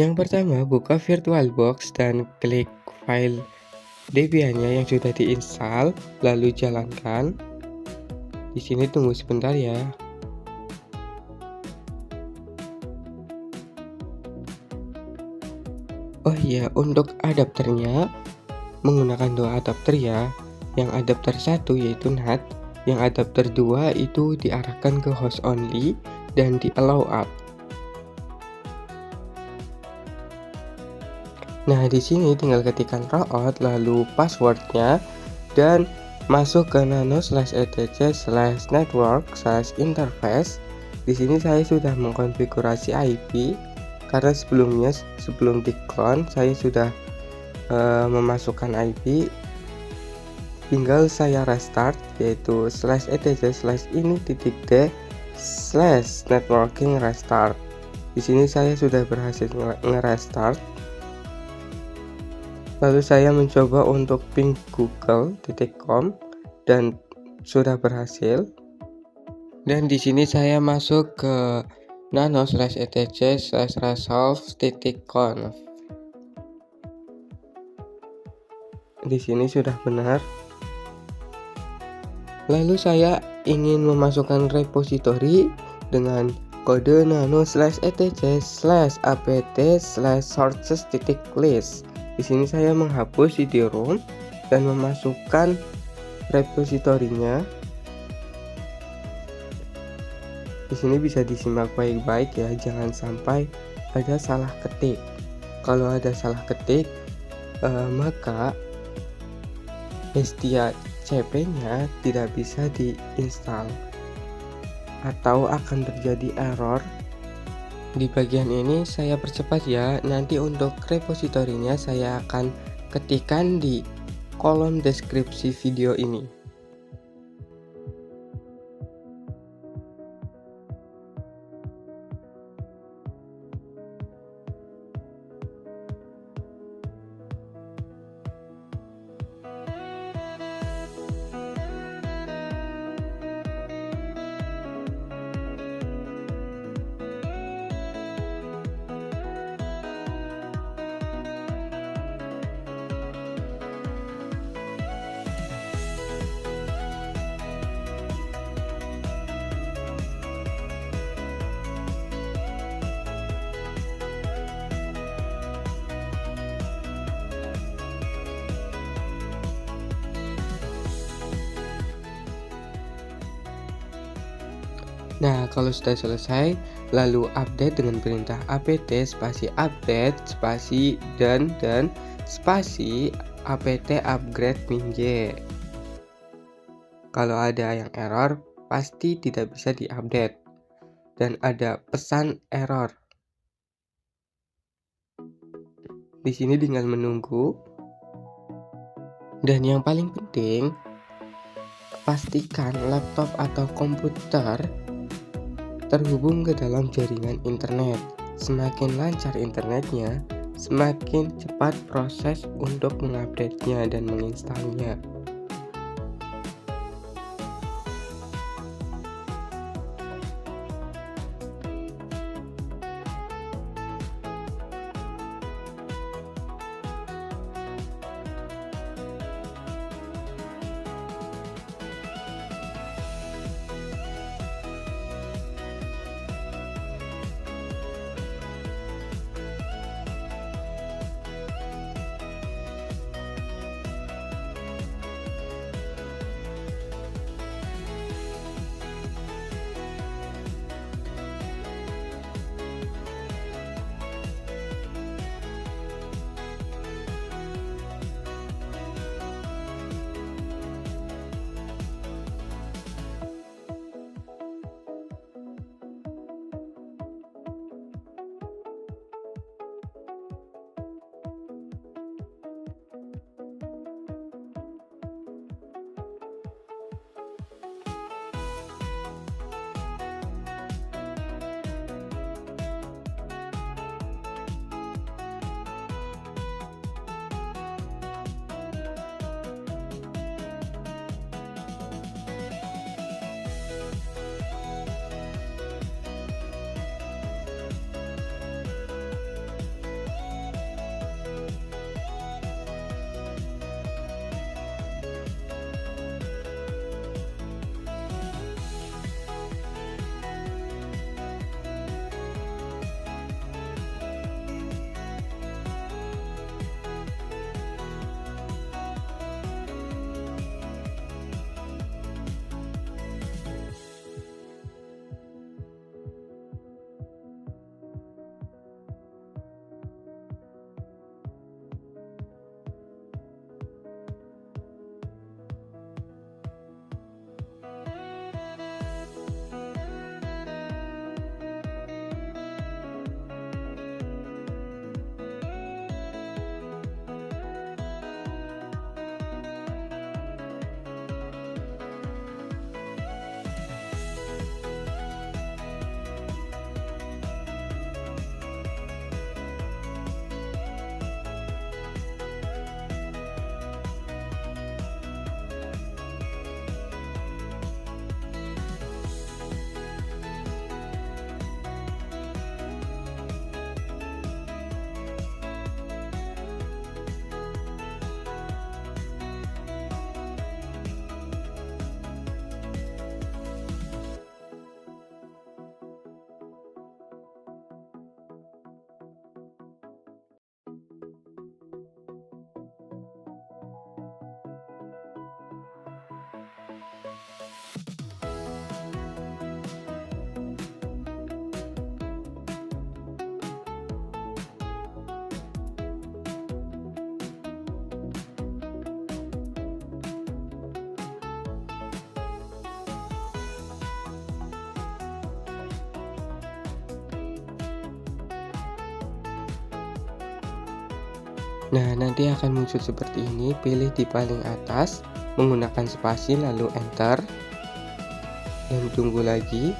Yang pertama, buka VirtualBox dan klik file Debian-nya yang sudah diinstal, lalu jalankan. Di sini tunggu sebentar ya. Oh iya, untuk adapternya menggunakan dua adapter ya. Yang adapter 1 yaitu NAT, yang adapter 2 itu diarahkan ke host only dan di allow up. Nah, di sini tinggal ketikkan root lalu passwordnya dan masuk ke nano/etc/network/interface. Di sini saya sudah mengkonfigurasi IP karena sebelum diclone saya sudah memasukkan IP. Tinggal saya restart yaitu /etc/ini.d/networking restart. Di sini saya sudah berhasil nge-restart. Lalu saya mencoba untuk ping google.com dan sudah berhasil. Dan di sini saya masuk ke nano/etc/resolve.conf. Di sini sudah benar. Lalu saya ingin memasukkan repositori dengan kode nano/etc/apt/sources.list. Di sini saya menghapus CD-ROM dan memasukkan repositorinya. Di sini bisa disimak baik-baik ya, jangan sampai ada salah ketik. Kalau ada salah ketik, maka Hestia CP-nya tidak bisa diinstal atau akan terjadi error. Di bagian ini saya percepat ya, nanti untuk repositorinya saya akan ketikkan di kolom deskripsi video ini. Nah, kalau sudah selesai, lalu update dengan perintah apt spasi update spasi dan spasi apt upgrade minj. Kalau ada yang error, pasti tidak bisa diupdate dan ada pesan error. Di sini tinggal menunggu. Dan yang paling penting, pastikan laptop atau komputer terhubung ke dalam jaringan internet. Semakin lancar internetnya, semakin cepat proses untuk mengupdate-nya dan menginstalnya. Nah, nanti akan muncul seperti ini. Pilih di paling atas menggunakan spasi lalu enter dan tunggu lagi.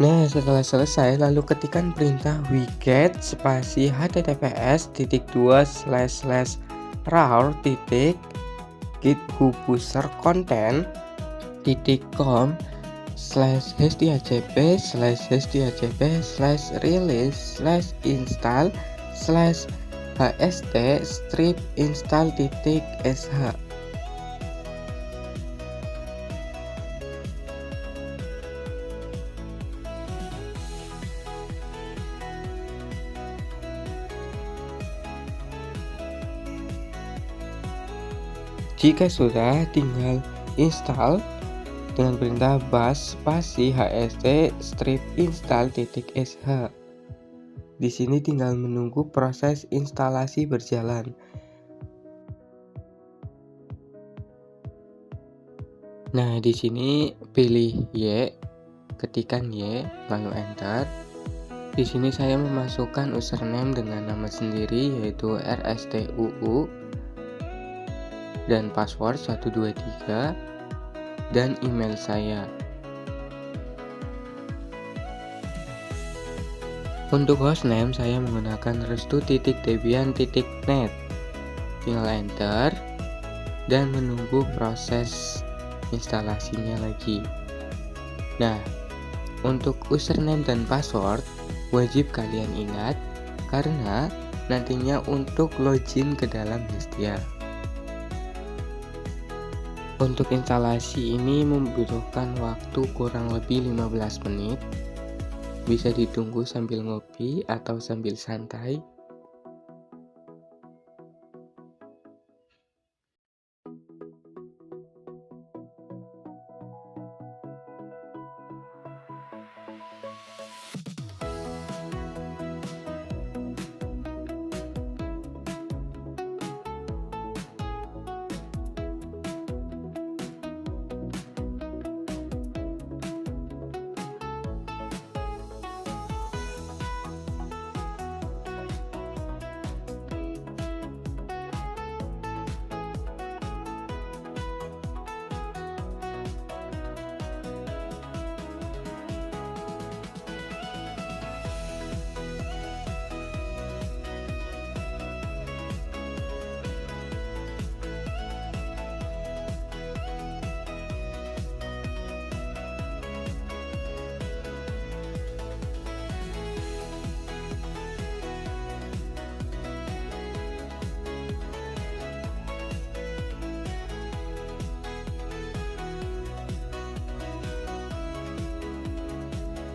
Nah, setelah selesai, lalu ketikkan perintah wget spasi http://rar.github-user-content.com/hst-cp/release/install/hst-strip-install.sh. Jika sudah, tinggal install dengan perintah bash spasi hst strip install.sh. Di sini tinggal menunggu proses instalasi berjalan. Nah, di sini pilih Y, ketikkan Y, lalu enter. Di sini saya memasukkan username dengan nama sendiri yaitu rstuu dan password 123 dan email saya. Untuk hostname saya menggunakan restu.debian.net. Tinggal enter dan menunggu proses instalasinya lagi. Nah, untuk username dan password wajib kalian ingat karena nantinya untuk login ke dalam Hestia. Untuk instalasi ini membutuhkan waktu kurang lebih 15 menit. Bisa ditunggu sambil ngopi atau sambil santai.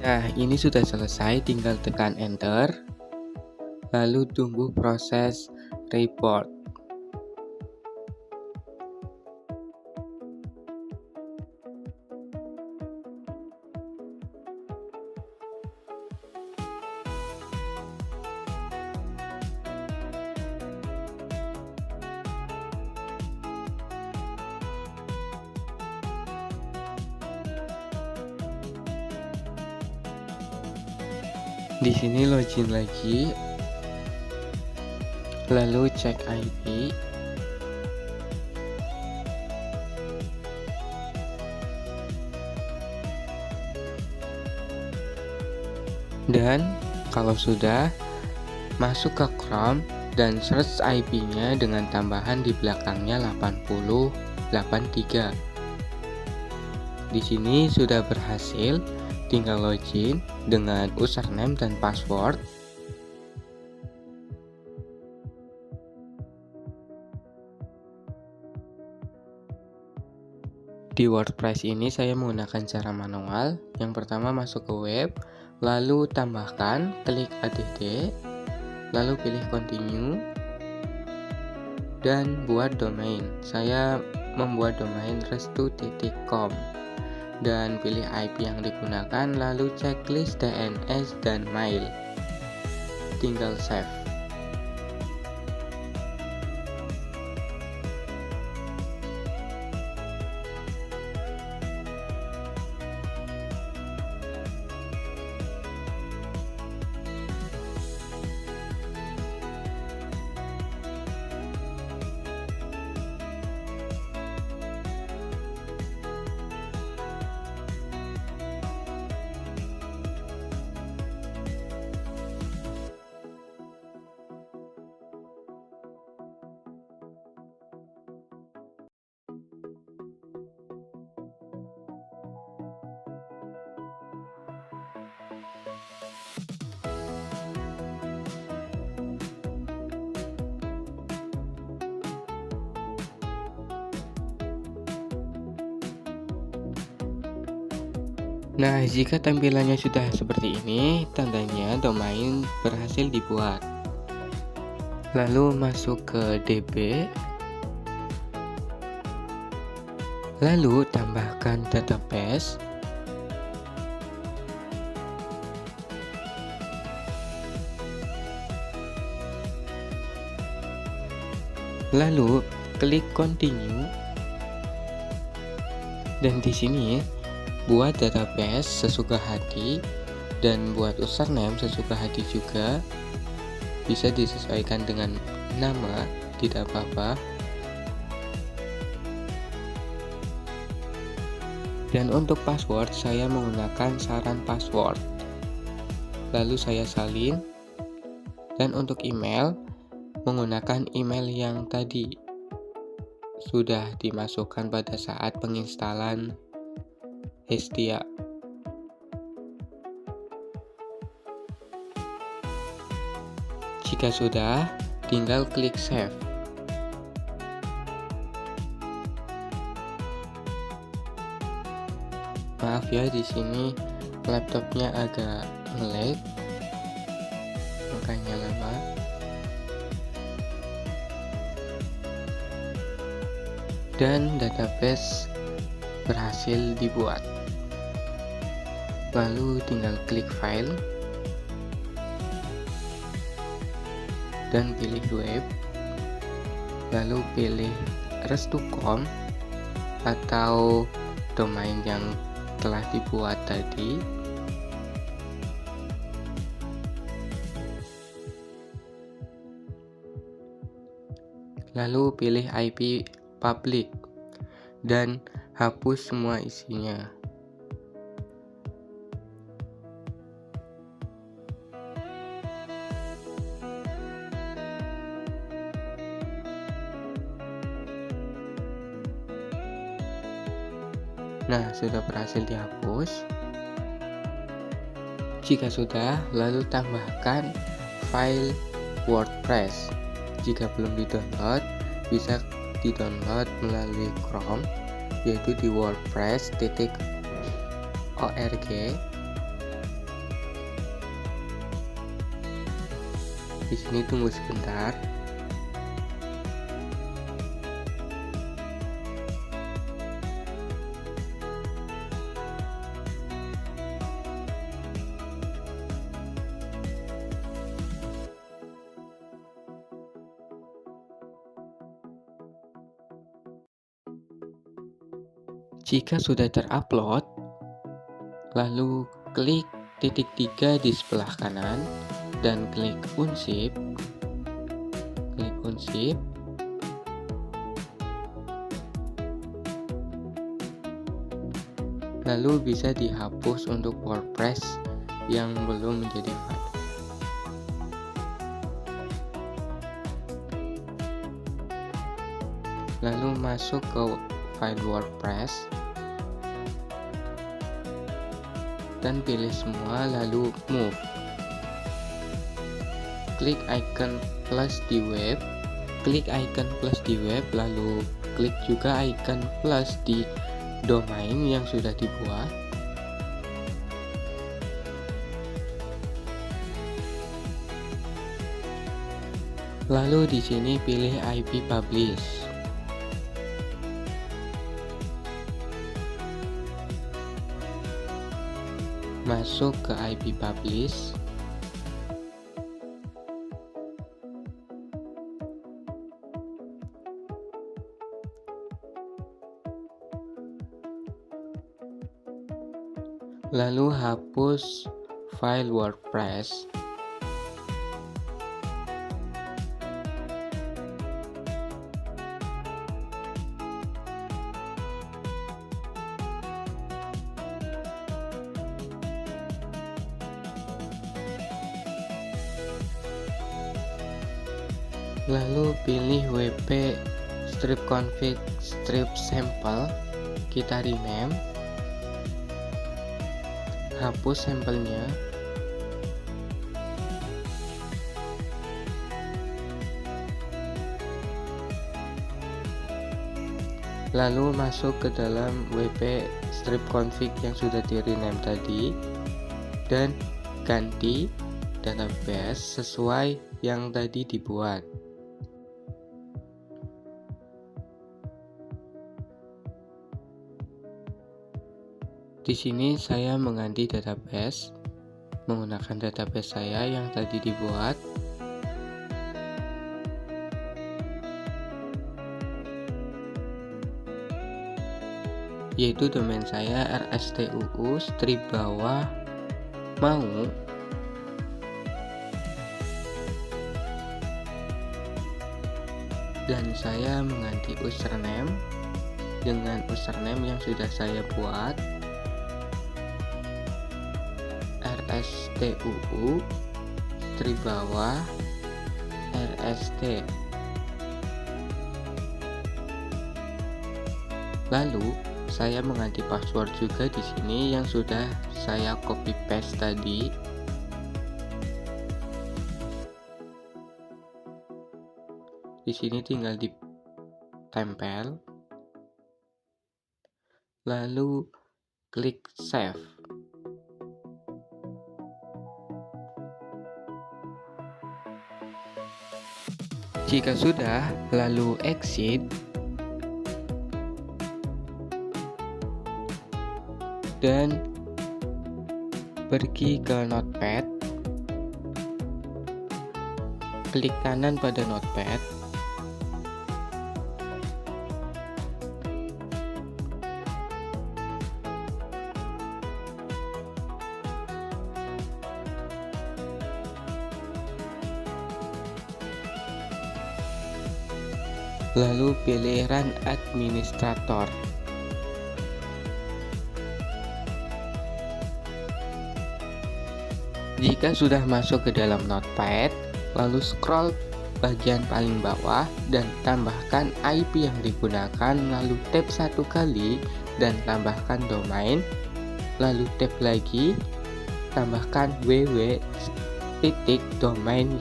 Nah, ini sudah selesai, tinggal tekan enter, lalu tunggu proses report. Di sini login lagi, lalu cek IP. Dan kalau sudah, masuk ke Chrome dan search IP-nya dengan tambahan di belakangnya 8083. Di sini sudah berhasil, tinggal login dengan username dan password. Di WordPress ini saya menggunakan cara manual. Yang pertama masuk ke web, lalu tambahkan, klik add, lalu pilih continue, dan buat domain. Saya membuat domain restu.com dan pilih IP yang digunakan, lalu checklist DNS dan mail. Tinggal save. Nah, jika tampilannya sudah seperti ini, tandanya domain berhasil dibuat. Lalu masuk ke DB, lalu tambahkan database, lalu klik continue, dan di sini buat database sesuka hati dan buat username sesuka hati juga, bisa disesuaikan dengan nama, tidak apa-apa. Dan untuk password saya menggunakan saran password, lalu saya salin. Dan untuk email menggunakan email yang tadi sudah dimasukkan pada saat penginstalan Hestia. Jika sudah, tinggal klik save. Maaf ya, di sini laptopnya agak nge-lag, makanya lama. Dan database berhasil dibuat. Lalu tinggal klik file dan pilih web, lalu pilih restu.com atau domain yang telah dibuat tadi. Lalu pilih IP public dan hapus semua isinya. Nah, sudah berhasil dihapus. Jika sudah, lalu tambahkan file WordPress. Jika belum di-download, bisa di-download melalui Chrome, yaitu di wordpress.org. Di sini tunggu sebentar. Jika sudah terupload, lalu klik titik 3 di sebelah kanan dan klik unzip. Lalu bisa dihapus untuk WordPress yang belum menjadi file. Lalu masuk ke file WordPress dan pilih semua, lalu move. Klik icon plus di web, lalu klik juga icon plus di domain yang sudah dibuat. Lalu di sini pilih IP publish. Masuk ke IP publish. Lalu hapus file WordPress. Lalu pilih wp strip config strip sample, kita rename, hapus sampelnya, lalu masuk ke dalam wp strip config yang sudah di rename tadi dan ganti database sesuai yang tadi dibuat. Di sini saya mengganti database menggunakan database saya yang tadi dibuat. Yaitu domain saya rstuu strip bawah mau. Dan saya mengganti username dengan username yang sudah saya buat, rstuu strip bawah rst. Lalu saya mengganti password juga di sini yang sudah saya copy paste tadi. Di sini tinggal ditempel. Lalu klik save. Jika sudah, lalu exit dan pergi ke Notepad. Klik kanan pada Notepad. Lalu pilih Run Administrator. Jika sudah masuk ke dalam Notepad, lalu scroll bagian paling bawah dan tambahkan IP yang digunakan, lalu tab satu kali dan tambahkan domain, lalu tab lagi, tambahkan www.domain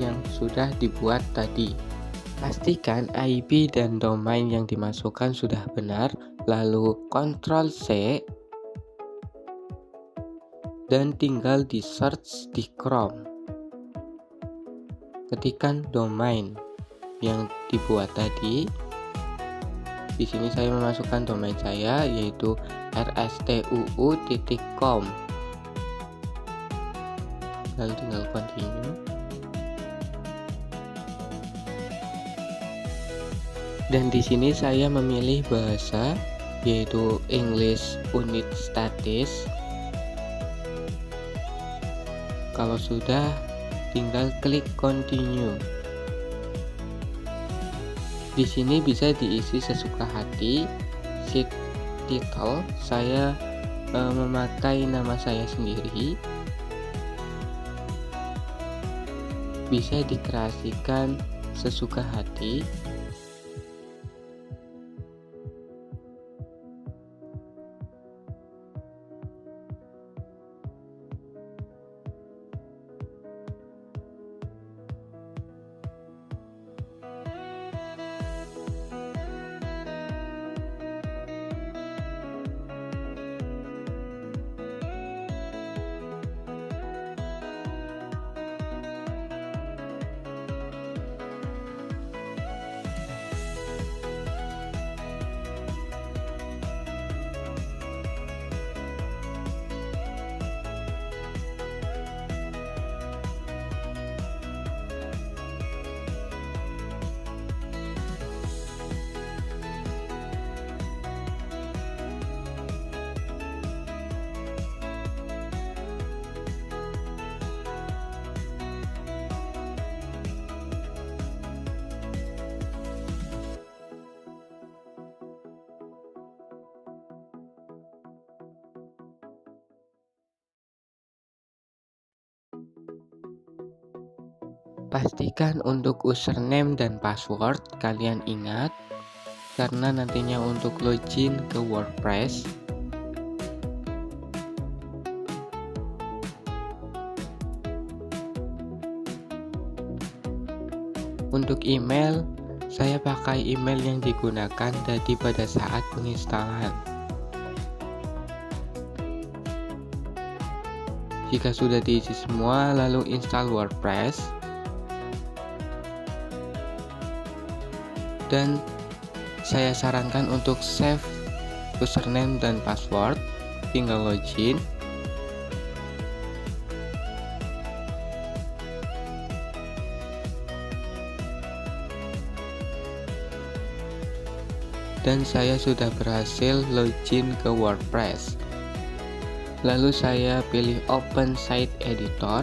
yang sudah dibuat tadi. Pastikan IP dan domain yang dimasukkan sudah benar, lalu Ctrl C dan tinggal di search di Chrome. Ketikkan domain yang dibuat tadi. Di sini saya memasukkan domain saya yaitu rstuu.com. Lalu tinggal continue. Dan di sini saya memilih bahasa yaitu English Unit Statis. Kalau sudah, tinggal klik continue. Di sini bisa diisi sesuka hati. Sheet title saya memakai nama saya sendiri. Bisa dikreasikan sesuka hati. Pastikan untuk username dan password kalian ingat, karena nantinya untuk login ke WordPress untuk email, saya pakai email yang digunakan tadi pada saat penginstalan. Jika sudah diisi semua, lalu install WordPress dan saya sarankan untuk save username dan password, tinggal login. Dan saya sudah berhasil login ke WordPress. Lalu saya pilih Open Site Editor.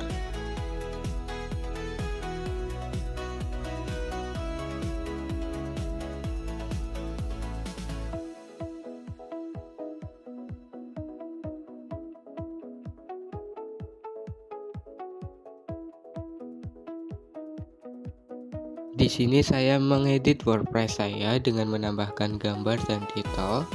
Di sini saya mengedit WordPress saya dengan menambahkan gambar dan titel.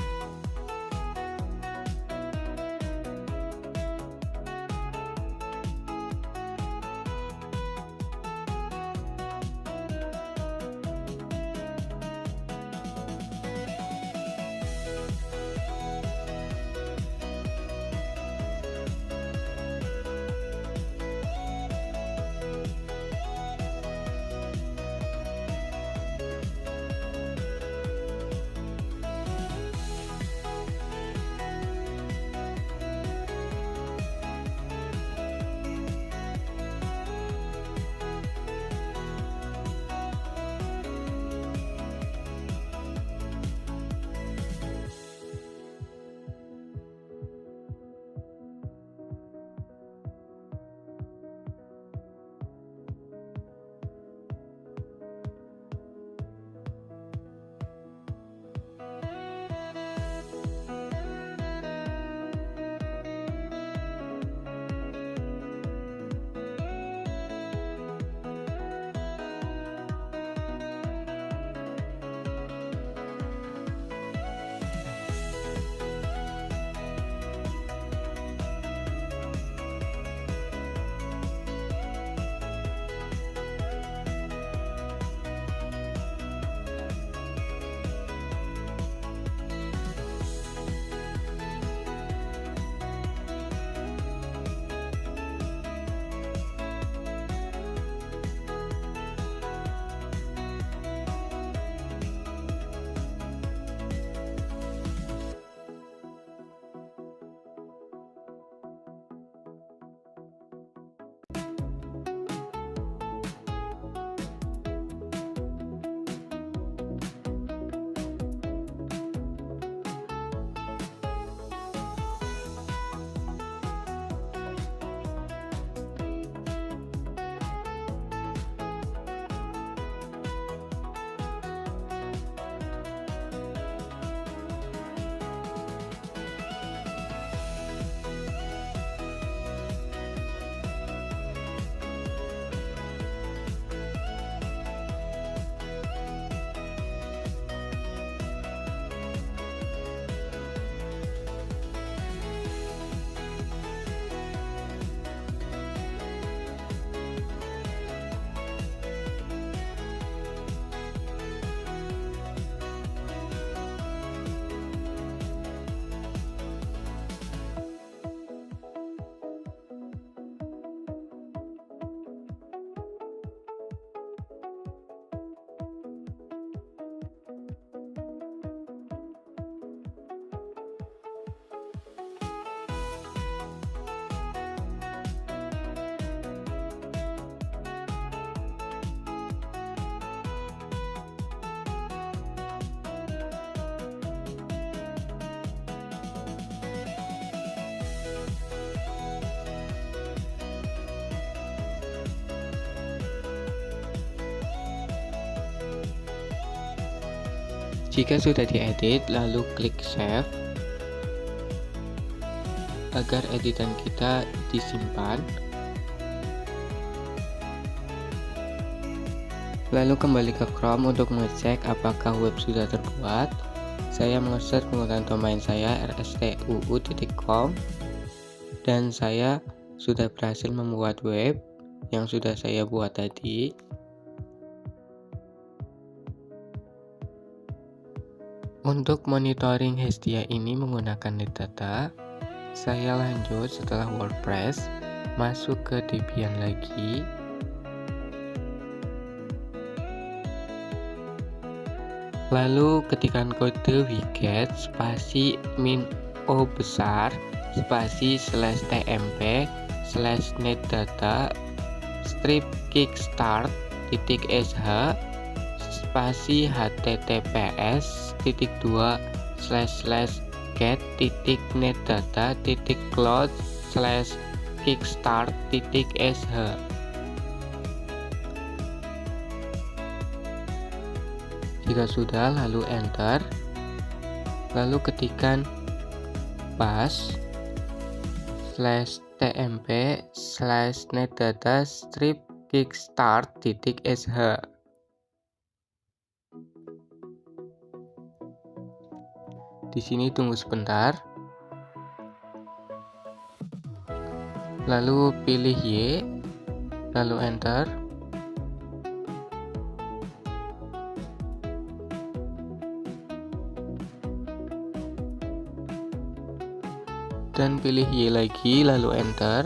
Jika sudah diedit, lalu klik save agar editan kita disimpan. Lalu kembali ke Chrome untuk mengecek apakah web sudah terbuat. Saya nge-search menggunakan domain saya rstuu.com dan saya sudah berhasil membuat web yang sudah saya buat tadi. Untuk monitoring Hestia ini menggunakan Netdata, saya lanjut setelah WordPress, masuk ke Debian lagi. Lalu ketikkan kode wget spasi -o besar spasi /tmp /netdata strip kickstart.sh spasi https://get.netdata.cloud/kickstart.sh. Jika sudah, lalu enter, lalu ketikkan /tmp/netdata strip kickstart.sh. Di sini tunggu sebentar. Lalu pilih Y, lalu enter. Dan pilih Y lagi, lalu enter.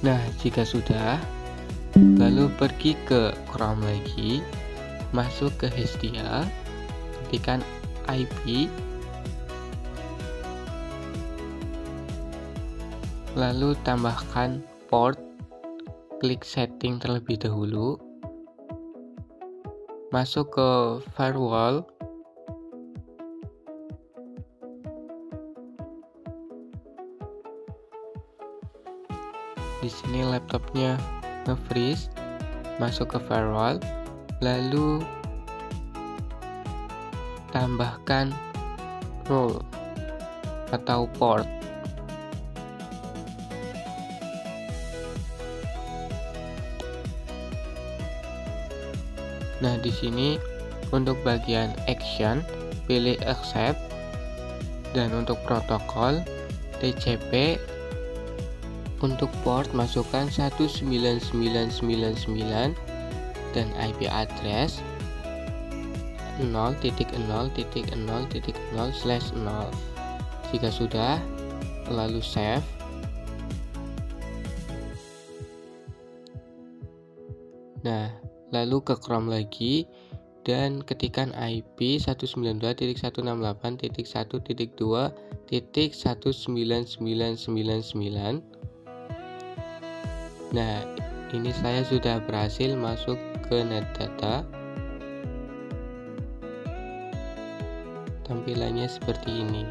Nah, jika sudah, lalu pergi ke Chrome lagi, masuk ke Hestia, ketikkan IP, lalu tambahkan port, klik setting terlebih dahulu, masuk ke firewall, di sini laptopnya nge-freeze, masuk ke firewall, lalu tambahkan role atau port. Nah, di sini untuk bagian action pilih accept, dan untuk protokol TCP. Untuk port masukkan 19999 dan IP address 0.0.0.0/0. Jika sudah, lalu save. Nah, lalu ke Chrome lagi dan ketikkan IP 192.168.1.2.19999. Nah, ini saya sudah berhasil masuk ke Netdata. Tampilannya seperti ini.